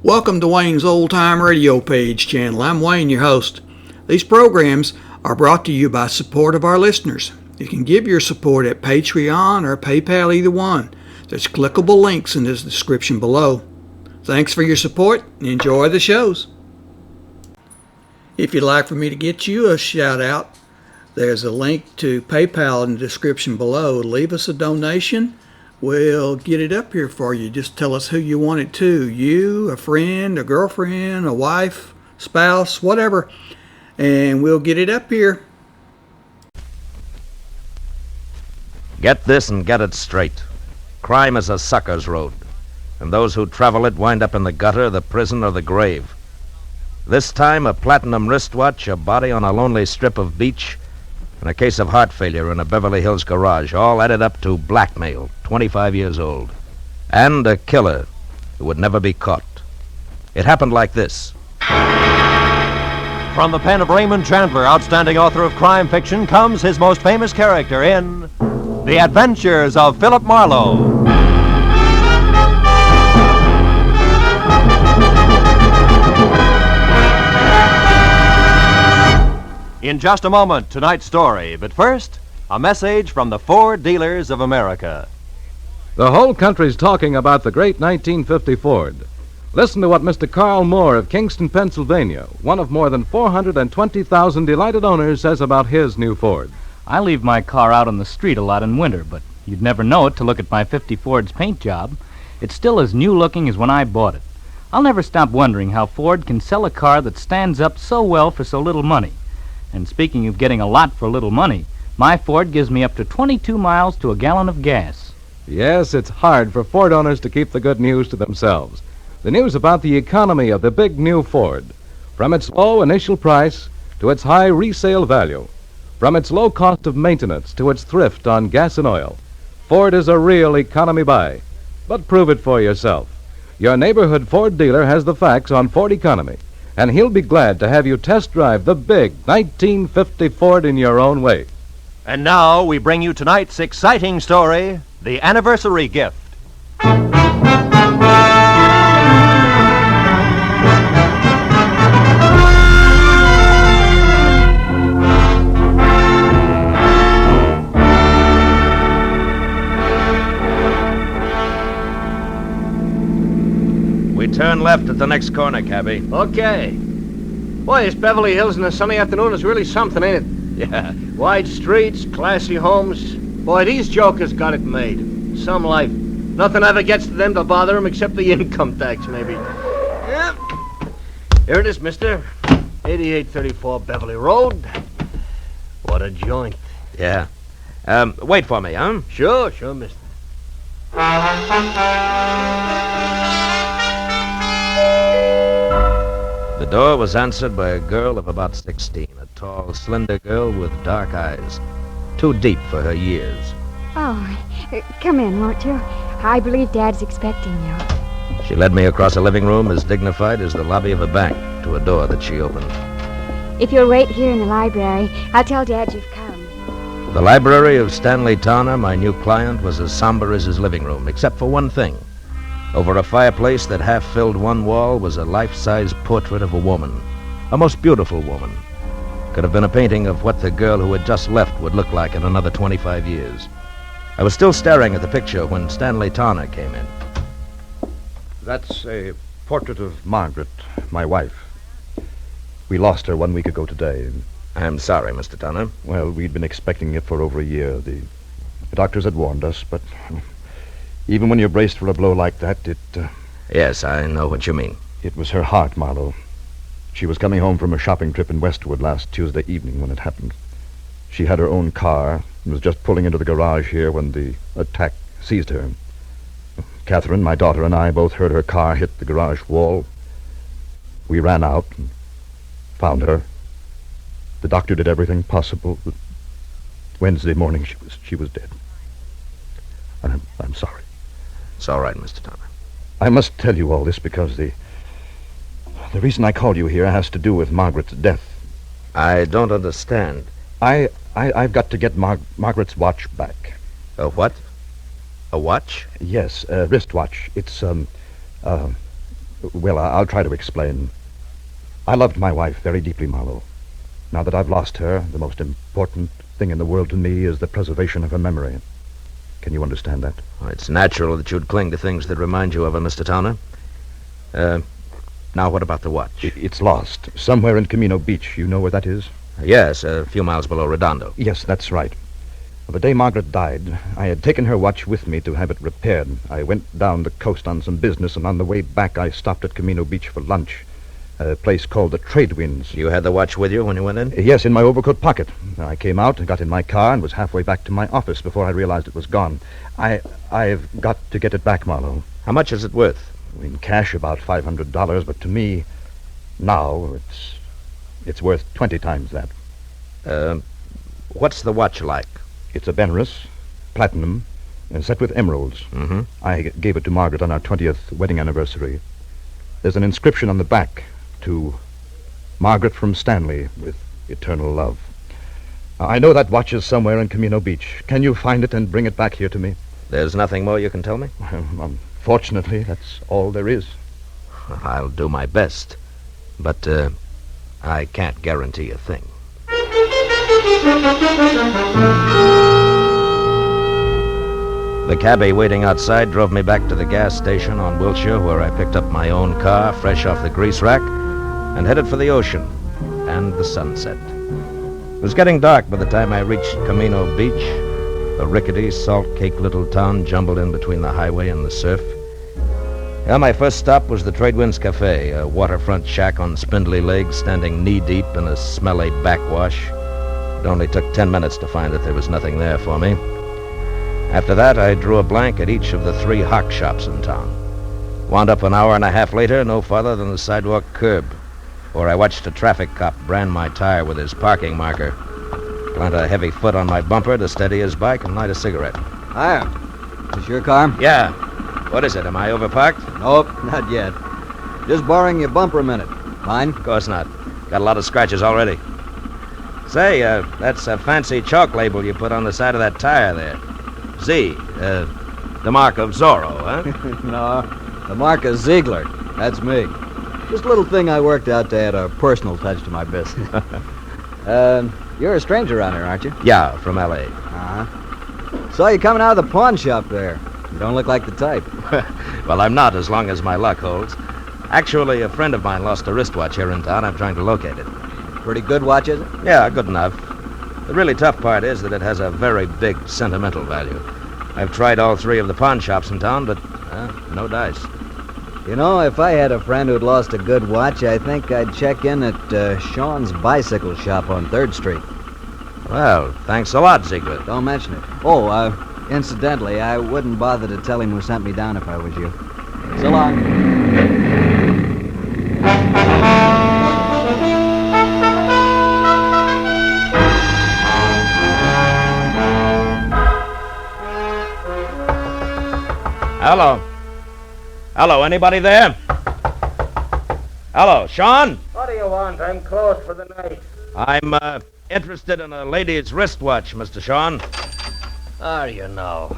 Welcome to Wayne's Old Time Radio Page channel. I'm Wayne, your host. These programs are brought to you by support of our listeners. You can give your support at Patreon or PayPal, either one. There's clickable links in the description below. Thanks for your support and enjoy the shows. If you'd like for me to get you a shout out, there's a link to PayPal in the description below. Leave us a donation. We'll get it up here for you. Just tell us who you want it to. You, a friend, a girlfriend, a wife, spouse, whatever. And we'll get it up here. Get this and get it straight. Crime is a sucker's road, and those who travel it wind up in the gutter, the prison, or the grave. This time, a platinum wristwatch, a body on a lonely strip of beach, and a case of heart failure in a Beverley Hills garage, all added up to blackmail, 25 years old, and a killer who would never be caught. It happened like this. From the pen of Raymond Chandler, outstanding author of crime fiction, comes his most famous character in The Adventures of Philip Marlowe. In just a moment, tonight's story. But first, a message from the Ford Dealers of America. The whole country's talking about the great 1950 Ford. Listen to what Mr. Gerald Mohr of Kingston, Pennsylvania, one of more than 420,000 delighted owners, says about his new Ford. I leave my car out on the street a lot in winter, but you'd never know it to look at my 50 Ford's paint job. It's still as new-looking as when I bought it. I'll never stop wondering how Ford can sell a car that stands up so well for so little money. And speaking of getting a lot for little money, my Ford gives me up to 22 miles to a gallon of gas. Yes, it's hard for Ford owners to keep the good news to themselves. The news about the economy of the big new Ford. From its low initial price to its high resale value. From its low cost of maintenance to its thrift on gas and oil. Ford is a real economy buy. But prove it for yourself. Your neighborhood Ford dealer has the facts on Ford economy, and he'll be glad to have you test drive the big 1950 Ford in your own way. And now we bring you tonight's exciting story, The Anniversary Gift. We turn left at the next corner, cabby. Okay. Boy, this Beverly Hills in a sunny afternoon is really something, ain't it? Yeah. Wide streets, classy homes. Boy, these jokers got it made. Some life. Nothing ever gets to them to bother them except the income tax, maybe. Yep. Here it is, mister. 8834 Beverly Road. What a joint. Yeah. Wait for me, huh? Sure, mister. The door was answered by a girl of about 16, a tall, slender girl with dark eyes, too deep for her years. Oh, come in, won't you? I believe Dad's expecting you. She led me across a living room as dignified as the lobby of a bank to a door that she opened. If you'll wait here in the library, I'll tell Dad you've come. The library of Stanley Towner, my new client, was as somber as his living room, except for one thing. Over a fireplace that half filled one wall was a life-size portrait of a woman, a most beautiful woman. Could have been a painting of what the girl who had just left would look like in another 25 years. I was still staring at the picture when Stanley Towner came in. That's a portrait of Margaret, my wife. We lost her 1 week ago today. I'm sorry, Mr. Towner. Well, we'd been expecting it for over a year. The doctors had warned us, but even when you're braced for a blow like that, Yes, I know what you mean. It was her heart, Marlowe. She was coming home from a shopping trip in Westwood last Tuesday evening when it happened. She had her own car and was just pulling into the garage here when the attack seized her. Catherine, my daughter, and I both heard her car hit the garage wall. We ran out and found her. The doctor did everything possible, but Wednesday morning she was dead. And I'm sorry. It's all right, Mr. Towner. I must tell you all this because the reason I called you here has to do with Margaret's death. I don't understand. I've got to get Margaret's watch back. A what? A watch? Yes, a wristwatch. It's Well, I'll try to explain. I loved my wife very deeply, Marlowe. Now that I've lost her, the most important thing in the world to me is the preservation of her memory. Can you understand that? Well, it's natural that you'd cling to things that remind you of her, Mr. Towner. Now, what about the watch? It's lost. Somewhere in Camino Beach. You know where that is? Yes, a few miles below Redondo. Yes, that's right. Well, the day Margaret died, I had taken her watch with me to have it repaired. I went down the coast on some business, and on the way back I stopped at Camino Beach for lunch, a place called the Trade Winds. You had the watch with you when you went in? Yes, in my overcoat pocket. I came out and got in my car and was halfway back to my office before I realized it was gone. I've got to get it back, Marlowe. How much is it worth? In cash, about $500, but to me, now, it's worth 20 times that. What's the watch like? It's a Benris, platinum, and set with emeralds. Mm-hmm. I gave it to Margaret on our 20th wedding anniversary. There's an inscription on the back to Margaret from Stanley with eternal love. I know that watch is somewhere in Camino Beach. Can you find it and bring it back here to me? There's nothing more you can tell me? Unfortunately, that's all there is. I'll do my best, but I can't guarantee a thing. The cabbie waiting outside drove me back to the gas station on Wilshire, where I picked up my own car, fresh off the grease rack, and headed for the ocean and the sunset. It was getting dark by the time I reached Camino Beach, a rickety, salt-caked little town jumbled in between the highway and the surf. Well, my first stop was the Trade Winds Cafe, a waterfront shack on spindly legs standing knee-deep in a smelly backwash. It only took 10 minutes to find that there was nothing there for me. After that, I drew a blank at each of the 3 hock shops in town. Wound up an hour and a half later, no farther than the sidewalk curb, where I watched a traffic cop brand my tire with his parking marker, plant a heavy foot on my bumper to steady his bike, and light a cigarette. Hiya. Is this your car? Yeah. What is it? Am I overparked? Nope, not yet. Just borrowing your bumper a minute. Fine? Of course not. Got a lot of scratches already. Say, that's a fancy chalk label you put on the side of that tire there. Z, the mark of Zorro, huh? No, the mark of Ziegler. That's me. Just a little thing I worked out to add a personal touch to my business. You're a stranger around here, aren't you? Yeah, from L.A. Uh-huh. Saw you coming out of the pawn shop there. You don't look like the type. Well, I'm not, as long as my luck holds. Actually, a friend of mine lost a wristwatch here in town. I'm trying to locate it. Pretty good watch, is it? Yeah, good enough. The really tough part is that it has a very big sentimental value. I've tried all 3 of the pawn shops in town, but no dice. You know, if I had a friend who'd lost a good watch, I think I'd check in at Sean's bicycle shop on 3rd Street. Well, thanks a lot, Ziegler. Don't mention it. Oh, incidentally, I wouldn't bother to tell him who sent me down if I was you. So long. Hello. Hello, anybody there? Hello, Sean? What do you want? I'm closed for the night. I'm, interested in a lady's wristwatch, Mr. Sean. Are you now?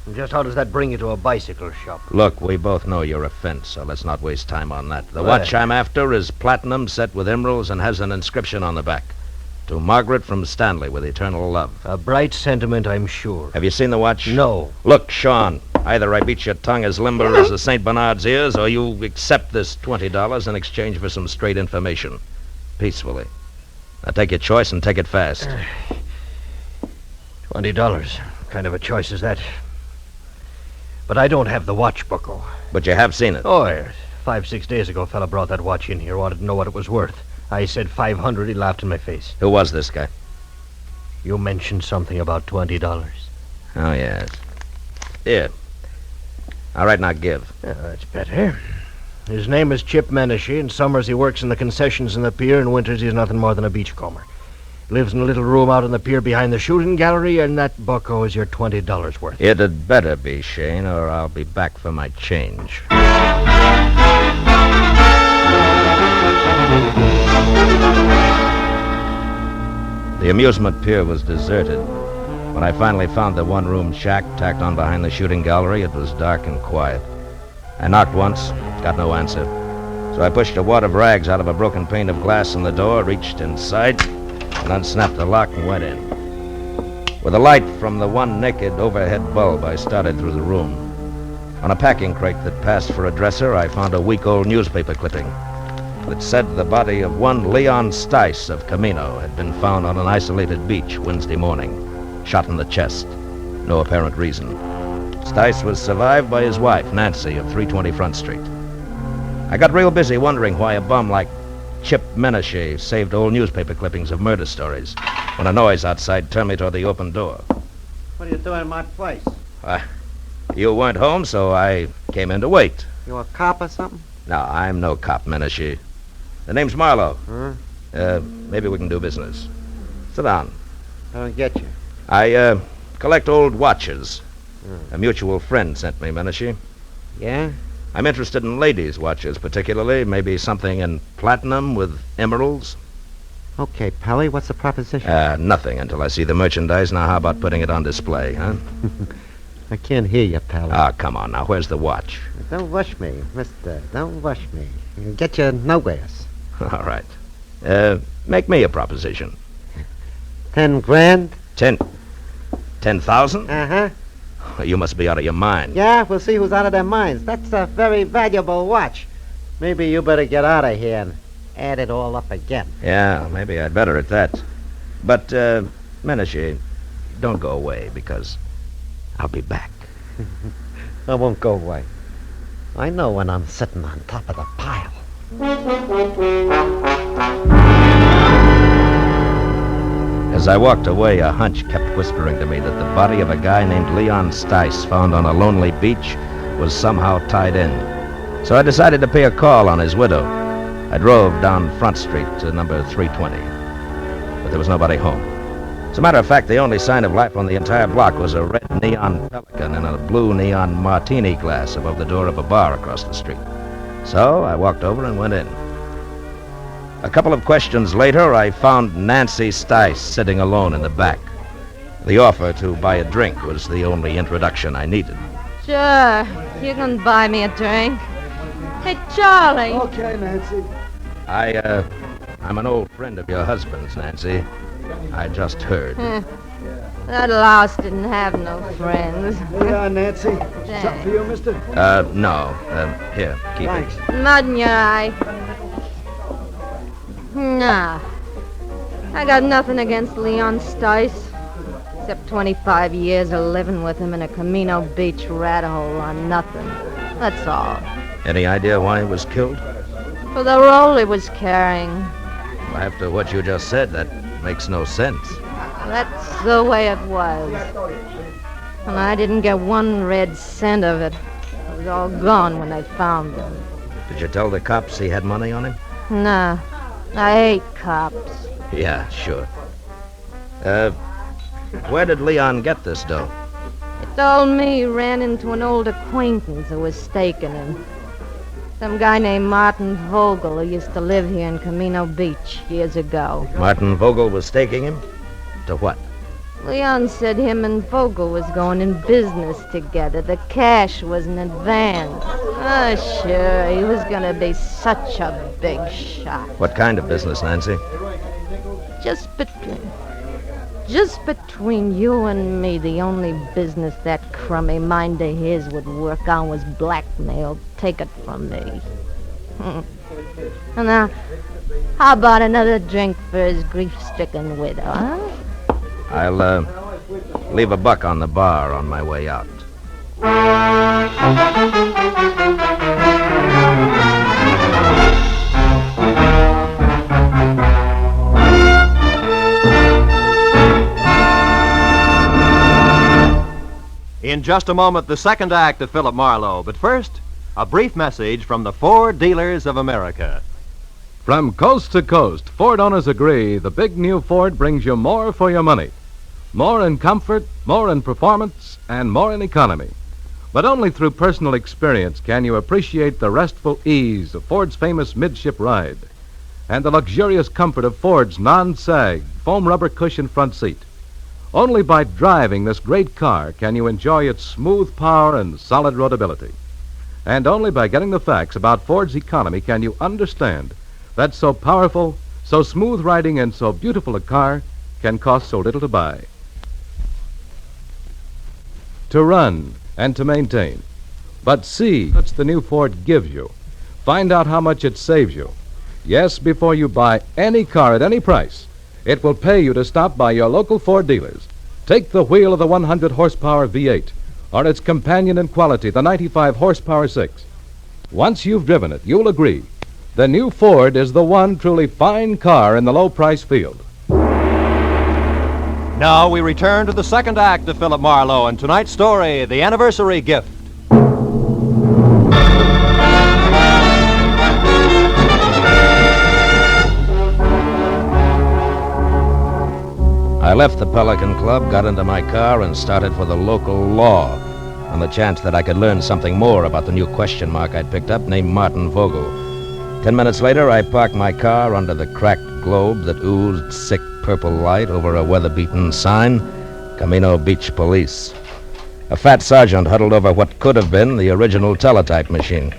And just how does that bring you to a bicycle shop? Look, we both know you're a fence, so let's not waste time on that. The Well. watch I'm after is platinum, set with emeralds, and has an inscription on the back. To Margaret from Stanley, with eternal love. A bright sentiment, I'm sure. Have you seen the watch? No. Look, Sean, either I beat your tongue as limber as a St. Bernard's ears, or you accept this $20 in exchange for some straight information. Peacefully. Now take your choice and take it fast. $20. Kind of a choice is that? But I don't have the watch buckle. But you have seen it. Oh, yes. 5-6 days ago, a fella brought that watch in here, wanted to know what it was worth. I said $500. He laughed in my face. Who was this guy? You mentioned something about $20. Oh, yes. Here. All right, now give. Yeah, that's better. His name is Chip Menashe. In summers, he works in the concessions in the pier. In winters, he's nothing more than a beachcomber. Lives in a little room out on the pier behind the shooting gallery, and that bucko is your $20 worth. It had better be, Shane, or I'll be back for my change. The amusement pier was deserted. When I finally found the one-room shack tacked on behind the shooting gallery, it was dark and quiet. I knocked once, got no answer. So I pushed a wad of rags out of a broken pane of glass in the door, reached inside, and unsnapped the lock and went in. With a light from the one naked overhead bulb, I started through the room. On a packing crate that passed for a dresser, I found a week-old newspaper clipping that said the body of one Leon Stice of Camino had been found on an isolated beach Wednesday morning, shot in the chest. No apparent reason. Stice was survived by his wife, Nancy, of 320 Front Street. I got real busy wondering why a bum like Chip Menashe saved old newspaper clippings of murder stories when a noise outside turned me toward the open door. What are you doing in my place? You weren't home, so I came in to wait. You a cop or something? No, I'm no cop, Menashe. The name's Marlowe. Huh? Maybe we can do business. Sit down. I don't get you. I collect old watches. A mutual friend sent me, Menashe. Yeah? I'm interested in ladies' watches, particularly. Maybe something in platinum with emeralds. Okay, Pally, what's the proposition? Nothing until I see the merchandise. Now, how about putting it on display, huh? I can't hear you, Pally. Ah, come on now. Where's the watch? Don't rush me, mister. Don't rush me. You'll get you nowheres. All right. Make me a proposition. 10 grand? 10,000? Uh-huh. You must be out of your mind. Yeah, we'll see who's out of their minds. That's a very valuable watch. Maybe you better get out of here and add it all up again. Yeah, maybe I'd better at that. But, Menashe, don't go away, because I'll be back. I won't go away. I know when I'm sitting on top of the pile. As I walked away, a hunch kept whispering to me that the body of a guy named Leon Stice, found on a lonely beach, was somehow tied in. So I decided to pay a call on his widow. I drove down Front Street to number 320, but there was nobody home. As a matter of fact, the only sign of life on the entire block was a red neon pelican in a blue neon martini glass above the door of a bar across the street. So I walked over and went in. A couple of questions later, I found Nancy Stice sitting alone in the back. The offer to buy a drink was the only introduction I needed. Sure, you can buy me a drink. Hey, Charlie. Okay, Nancy. I'm an old friend of your husband's, Nancy. I just heard. That louse didn't have no friends. Yeah, Nancy. Something for you, mister? No. Here, keep Thanks. Mud in your eye. Nah. I got nothing against Leon Stice, except 25 years of living with him in a Camino Beach rat hole on nothing. That's all. Any idea why he was killed? For the role he was carrying. After what you just said, that makes no sense. That's the way it was. And I didn't get one red cent of it. It was all gone when they found him. Did you tell the cops he had money on him? Nah. I hate cops. Yeah, sure. Where did Leon get this dough? He told me he ran into an old acquaintance who was staking him. Some guy named Martin Vogel who used to live here in Camino Beach years ago. Martin Vogel was staking him? To what? Leon said him and Vogel was going in business together. The cash was in advance. Oh, sure, he was going to be such a big shot. What kind of business, Nancy? Just between you and me, the only business that crummy mind of his would work on was blackmail. Take it from me. Now, how about another drink for his grief-stricken widow, huh? I'll, leave $1 on the bar on my way out. In just a moment, the second act of Philip Marlowe. But first, a brief message from the Ford Dealers of America. From coast to coast, Ford owners agree the big new Ford brings you more for your money. More in comfort, more in performance, and more in economy. But only through personal experience can you appreciate the restful ease of Ford's famous midship ride and the luxurious comfort of Ford's non-sag foam rubber cushion front seat. Only by driving this great car can you enjoy its smooth power and solid roadability. And only by getting the facts about Ford's economy can you understand that so powerful, so smooth riding, and so beautiful a car can cost so little to buy. To run and to maintain. But see what the new Ford gives you. Find out how much it saves you. Yes, before you buy any car at any price, it will pay you to stop by your local Ford dealers. Take the wheel of the 100 horsepower V8 or its companion in quality, the 95 horsepower 6. Once you've driven it, you'll agree the new Ford is the one truly fine car in the low-price field. Now we return to the second act of Philip Marlowe and tonight's story, The Anniversary Gift. I left the Pelican Club, got into my car, and started for the local law on the chance that I could learn something more about the new question mark I'd picked up named Martin Vogel. 10 minutes later, I parked my car under the cracked globe that oozed sick purple light over a weather-beaten sign, Camino Beach Police. A fat sergeant huddled over what could have been the original teletype machine.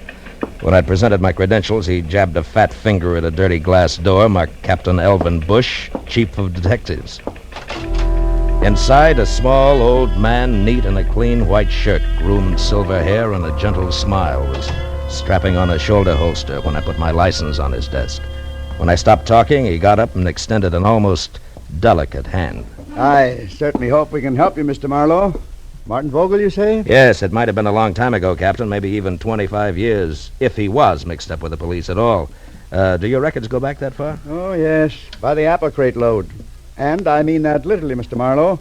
When I'd presented my credentials, he jabbed a fat finger at a dirty glass door marked Captain Elvin Bush, Chief of Detectives. Inside, a small old man, neat in a clean white shirt, groomed silver hair, and a gentle smile, was strapping on a shoulder holster when I put my license on his desk. When I stopped talking, he got up and extended an almost delicate hand. I certainly hope we can help you, Mr. Marlowe. Martin Vogel, you say? Yes, it might have been a long time ago, Captain, maybe even 25 years, if he was mixed up with the police at all. Do your records go back that far? Oh, yes, by the apple crate load. And I mean that literally, Mr. Marlowe.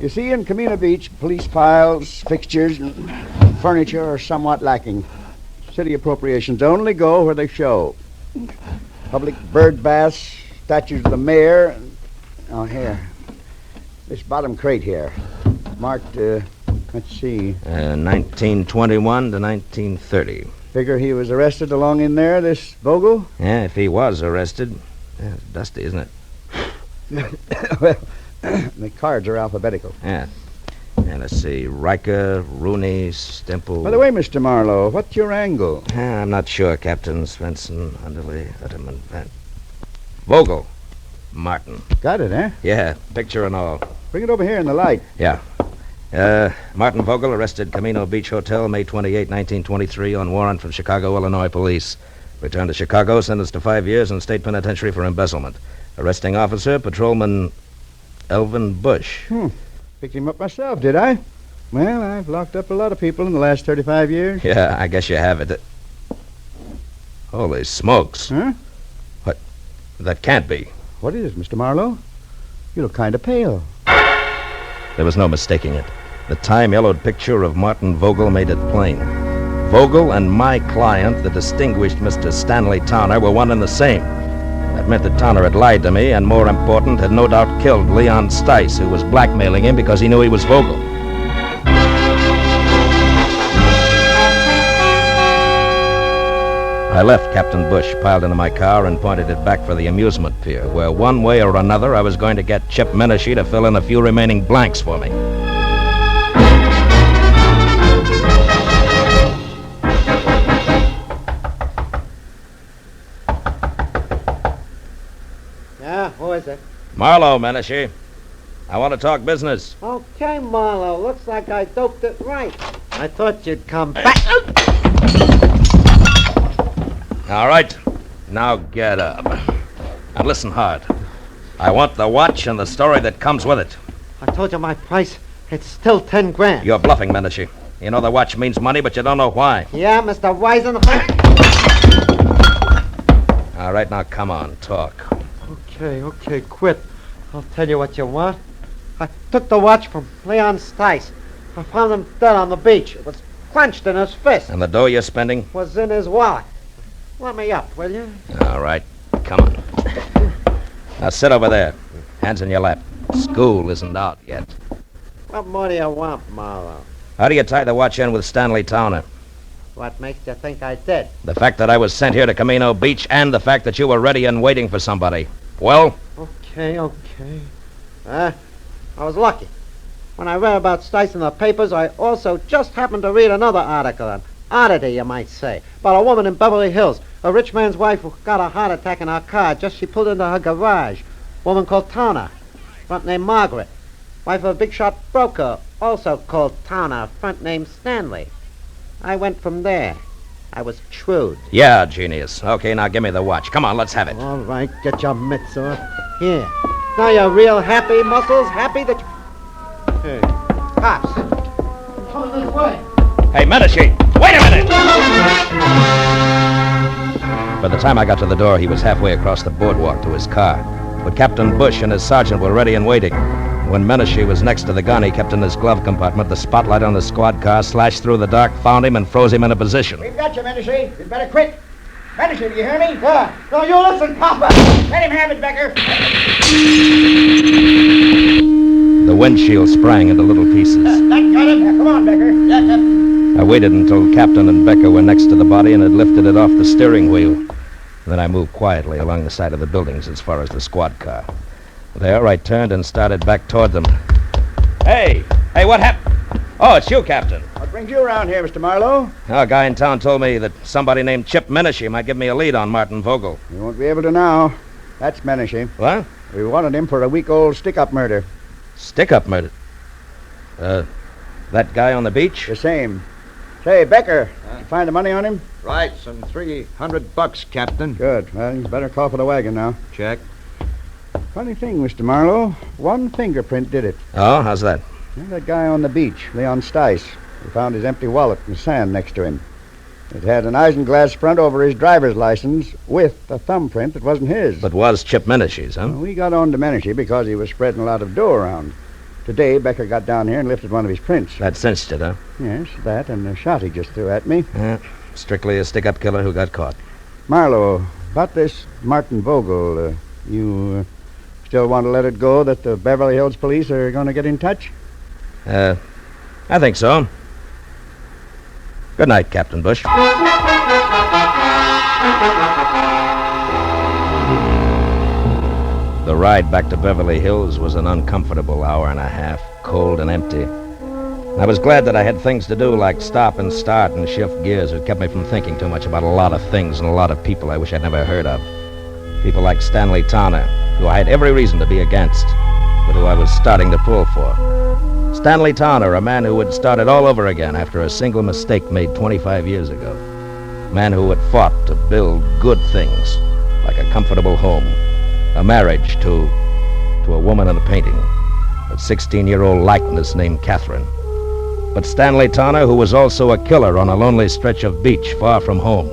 You see, in Camino Beach, police files, fixtures, and furniture are somewhat lacking. City appropriations only go where they show. Public bird baths, statues of the mayor. Oh, here. This bottom crate here. Marked, let's see. 1921 to 1930. Figure he was arrested along in there, this Vogel? Yeah, if he was arrested. Yeah, it's dusty, isn't it? Well, the cards are alphabetical. Yeah. And let's see. Riker, Rooney, Stemple. By the way, Mr. Marlowe, what's your angle? I'm not sure, Captain. Svensson, Underley, Utterman, Vogel. Martin. Got it, eh? Yeah, picture and all. Bring it over here in the light. Yeah. Martin Vogel arrested Camino Beach Hotel, May 28, 1923, on warrant from Chicago, Illinois police. Returned to Chicago, sentenced to 5 years in state penitentiary for embezzlement. Arresting officer, Patrolman Elvin Bush. Picked him up myself, did I? Well, I've locked up a lot of people in the last 35 years. Yeah, I guess you have it. Holy smokes. Huh? What? That can't be. What is it, Mr. Marlowe? You look kind of pale. There was no mistaking it. The time-yellowed picture of Martin Vogel made it plain. Vogel and my client, the distinguished Mr. Stanley Towner, were one and the same. That meant that Towner had lied to me, and more important, had no doubt killed Leon Stice, who was blackmailing him because he knew he was Vogel. I left Captain Bush piled into my car and pointed it back for the amusement pier, where one way or another I was going to get Chip Menashe to fill in a few remaining blanks for me. Yeah, who is it? Marlowe, Menashe. I want to talk business. Okay, Marlowe. Looks like I doped it right. I thought you'd come back. All right. Now get up. And listen hard. I want the watch and the story that comes with it. I told you my price. It's still 10 grand. You're bluffing, Menashe. You know the watch means money, but you don't know why. Yeah, Mr. Wisen. All right, now come on, talk. Okay, quit. I'll tell you what you want. I took the watch from Leon Stice. I found him dead on the beach. It was clenched in his fist. And the dough you're spending? Was in his wallet. Let me up, will you? All right, come on. Now sit over there. Hands in your lap. School isn't out yet. What more do you want, Marlowe? How do you tie the watch in with Stanley Towner? What makes you think I did? The fact that I was sent here to Camino Beach and the fact that you were ready and waiting for somebody. Well? Okay. I was lucky. When I read about Stice in the papers, I also just happened to read another article on Oddity, you might say. About a woman in Beverly Hills. A rich man's wife who got a heart attack in her car just she pulled into her garage. Woman called Towner. Front name Margaret. Wife of a big shot broker, also called Towner. Front name Stanley. I went from there. I was shrewd. Yeah, genius. Okay, now give me the watch. Come on, let's have it. All right, get your mitts off. Here. Now you're real happy, Muscles. Happy that you... Hey, cops. Coming this way. Hey, Medici, wait a minute! By the time I got to the door, he was halfway across the boardwalk to his car. But Captain Bush and his sergeant were ready and waiting. When Medici was next to the gun he kept in his glove compartment, the spotlight on the squad car slashed through the dark, found him, and froze him in a position. We've got you, Medici. You'd better quit. Medici, do you hear me? Yeah. No, you listen, Papa. Let him have it, Becker. The windshield sprang into little pieces. That got him. Come on, Becker. Yeah, Captain. I waited until Captain and Becker were next to the body and had lifted it off the steering wheel. Then I moved quietly along the side of the buildings as far as the squad car. There, I turned and started back toward them. Hey, what happened? Oh, it's you, Captain. What brings you around here, Mr. Marlowe? A guy in town told me that somebody named Chip Medici might give me a lead on Martin Vogel. You won't be able to now. That's Medici. What? We wanted him for a week-old stick-up murder. Stick-up murder? That guy on the beach? The same. Say, Becker, you find the money on him? Right, some $300, Captain. Good. Well, you better call for the wagon now. Check. Funny thing, Mr. Marlowe. One fingerprint did it. Oh, how's that? That guy on the beach, Leon Stice. We found his empty wallet in the sand next to him. It had an isinglass front over his driver's license with a thumbprint that wasn't his. But was Chip Menici's, huh? Well, we got on to Medici because he was spreading a lot of dough around. Today, Becker got down here and lifted one of his prints. That cinched it, huh? Yes, that and the shot he just threw at me. Strictly a stick-up killer who got caught. Marlowe, about this Martin Vogel, you still want to let it go that the Beverly Hills police are going to get in touch? I think so. Good night, Captain Bush. The ride back to Beverly Hills was an uncomfortable hour and a half, cold and empty. I was glad that I had things to do like stop and start and shift gears. It kept me from thinking too much about a lot of things and a lot of people I wish I'd never heard of. People like Stanley Towner, who I had every reason to be against, but who I was starting to pull for. Stanley Towner, a man who had started all over again after a single mistake made 25 years ago. A man who had fought to build good things, like a comfortable home, a marriage to a woman in a painting, a 16-year-old likeness named Catherine. But Stanley Towner, who was also a killer on a lonely stretch of beach far from home,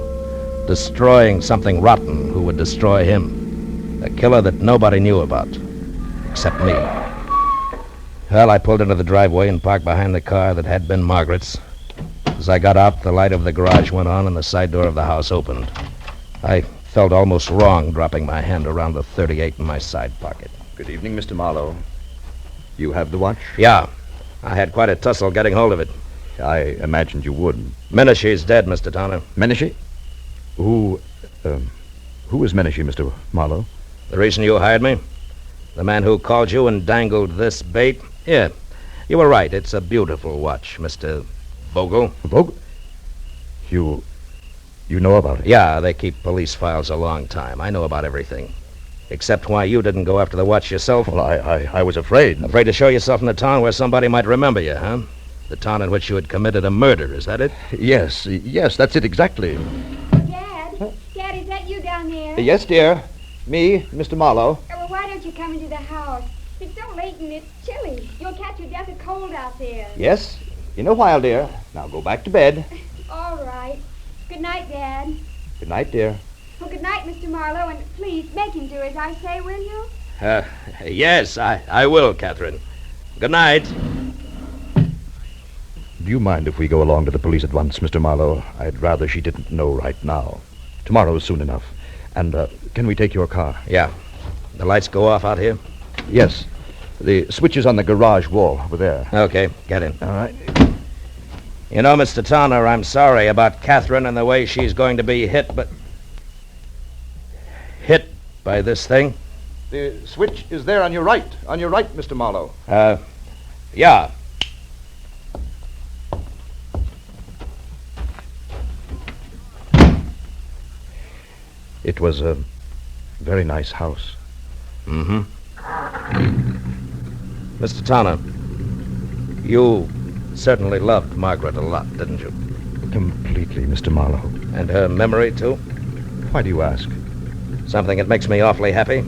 destroying something rotten who would destroy him. A killer that nobody knew about, except me. Well, I pulled into the driveway and parked behind the car that had been Margaret's. As I got out, the light of the garage went on and the side door of the house opened. I felt almost wrong dropping my hand around the .38 in my side pocket. Good evening, Mr. Marlowe. You have the watch? Yeah. I had quite a tussle getting hold of it. I imagined you would. Menici's dead, Mr. Towner. Menici? Who is Menici, Mr. Marlowe? The reason you hired me? The man who called you and dangled this bait? Yeah, you were right. It's a beautiful watch, Mr. Vogel. Vogel? You know about it? Yeah, they keep police files a long time. I know about everything. Except why you didn't go after the watch yourself. Well, I was afraid. Afraid to show yourself in the town where somebody might remember you, huh? The town in which you had committed a murder, is that it? Yes, that's it exactly. Dad? Dad, is that you down there? Yes, dear. Me, Mr. Marlowe. Well, why don't you come into the house? It's so late and it's chilly. You'll catch your death of cold out there. Yes, in a while, dear. Now go back to bed. All right. Good night, Dad. Good night, dear. Well, good night, Mr. Marlowe, and please make him do as I say, will you? Yes, I will, Catherine. Good night. Do you mind if we go along to the police at once, Mr. Marlowe? I'd rather she didn't know right now. Tomorrow's soon enough. And, can we take your car? Yeah. The lights go off out here? Yes. The switch is on the garage wall over there. Okay, get in. All right. You know, Mr. Towner, I'm sorry about Catherine and the way she's going to be hit by this thing. The switch is there on your right. On your right, Mr. Marlowe. Yeah. It was a very nice house. Mm-hmm. Mr. Towner, you certainly loved Margaret a lot, didn't you? Completely, Mr. Marlowe. And her memory, too? Why do you ask? Something that makes me awfully happy.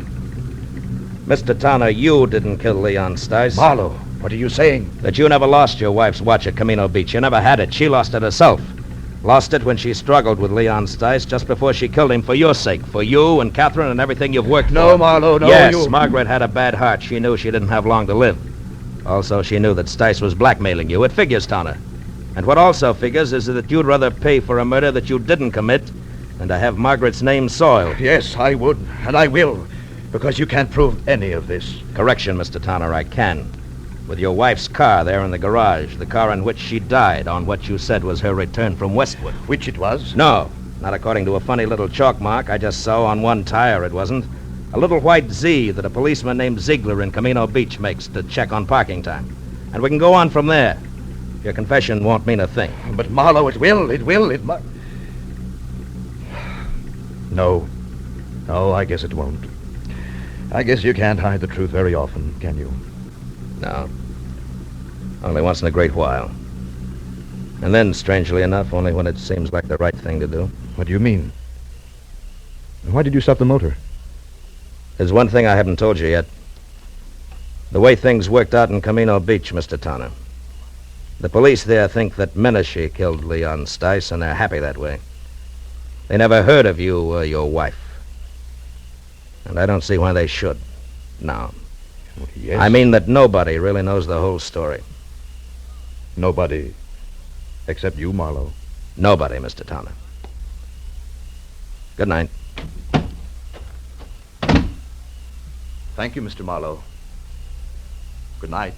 Mr. Towner, you didn't kill Leon Stice. Marlowe, what are you saying? That you never lost your wife's watch at Camino Beach. You never had it. She lost it herself. Lost it when she struggled with Leon Stice just before she killed him for your sake. For you and Catherine and everything you've worked for. No, Marlowe, no. Yes, Margaret had a bad heart. She knew she didn't have long to live. Also, she knew that Stice was blackmailing you. It figures, Towner. And what also figures is that you'd rather pay for a murder that you didn't commit than to have Margaret's name soiled. Yes, I would, and I will, because you can't prove any of this. Correction, Mr. Towner, I can. With your wife's car there in the garage, the car in which she died on what you said was her return from Westwood. Which it was? No, not according to a funny little chalk mark I just saw on one tire, it wasn't. A little white Z that a policeman named Ziegler in Camino Beach makes to check on parking time. And we can go on from there. Your confession won't mean a thing. But, Marlowe, it must... No, I guess it won't. I guess you can't hide the truth very often, can you? No. Only once in a great while. And then, strangely enough, only when it seems like the right thing to do. What do you mean? Why did you stop the motor? There's one thing I haven't told you yet. The way things worked out in Camino Beach, Mr. Towner. The police there think that Menashe killed Leon Stice, and they're happy that way. They never heard of you or your wife. And I don't see why they should. No. Yes. I mean that nobody really knows the whole story. Nobody except you, Marlowe. Nobody, Mr. Towner. Good night. Thank you, Mr. Marlowe. Good night.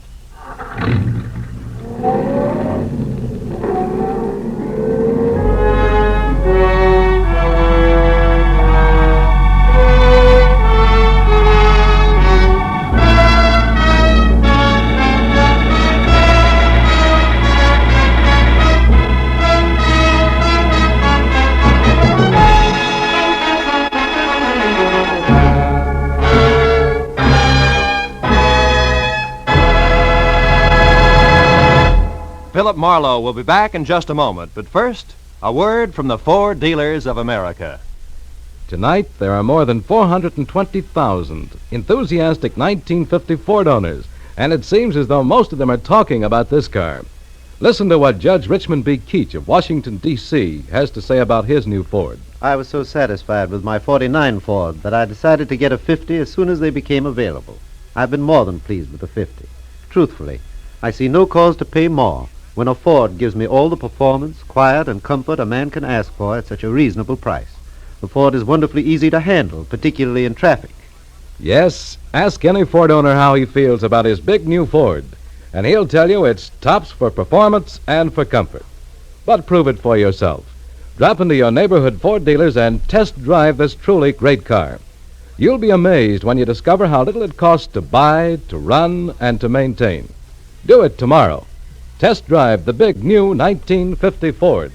Philip Marlowe will be back in just a moment, but first, a word from the Ford Dealers of America. Tonight, there are more than 420,000 enthusiastic 1950 Ford owners, and it seems as though most of them are talking about this car. Listen to what Judge Richmond B. Keach of Washington, D.C. has to say about his new Ford. I was so satisfied with my 49 Ford that I decided to get a 50 as soon as they became available. I've been more than pleased with the 50. Truthfully, I see no cause to pay more when a Ford gives me all the performance, quiet, and comfort a man can ask for at such a reasonable price. The Ford is wonderfully easy to handle, particularly in traffic. Yes, ask any Ford owner how he feels about his big new Ford, and he'll tell you it's tops for performance and for comfort. But prove it for yourself. Drop into your neighborhood Ford dealers and test drive this truly great car. You'll be amazed when you discover how little it costs to buy, to run, and to maintain. Do it tomorrow. Test drive the big new 1950 Ford.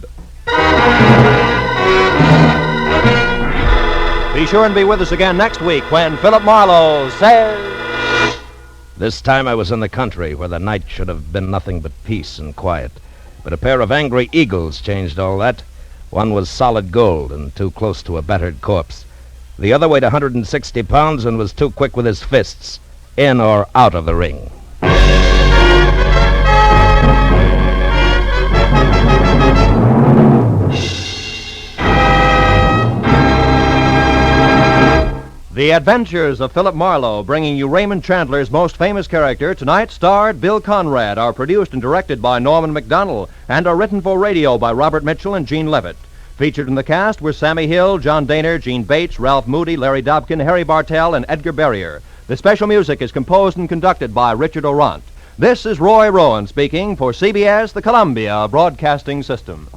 Be sure and be with us again next week when Philip Marlowe says... This time I was in the country where the night should have been nothing but peace and quiet. But a pair of angry eagles changed all that. One was solid gold and too close to a battered corpse. The other weighed 160 pounds and was too quick with his fists, in or out of the ring. The Adventures of Philip Marlowe, bringing you Raymond Chandler's most famous character, tonight starred Bill Conrad, are produced and directed by Norman McDonnell, and are written for radio by Robert Mitchell and Gene Levitt. Featured in the cast were Sammy Hill, John Daner, Gene Bates, Ralph Moody, Larry Dobkin, Harry Bartell, and Edgar Barrier. The special music is composed and conducted by Richard Orant. This is Roy Rowan speaking for CBS, the Columbia Broadcasting System.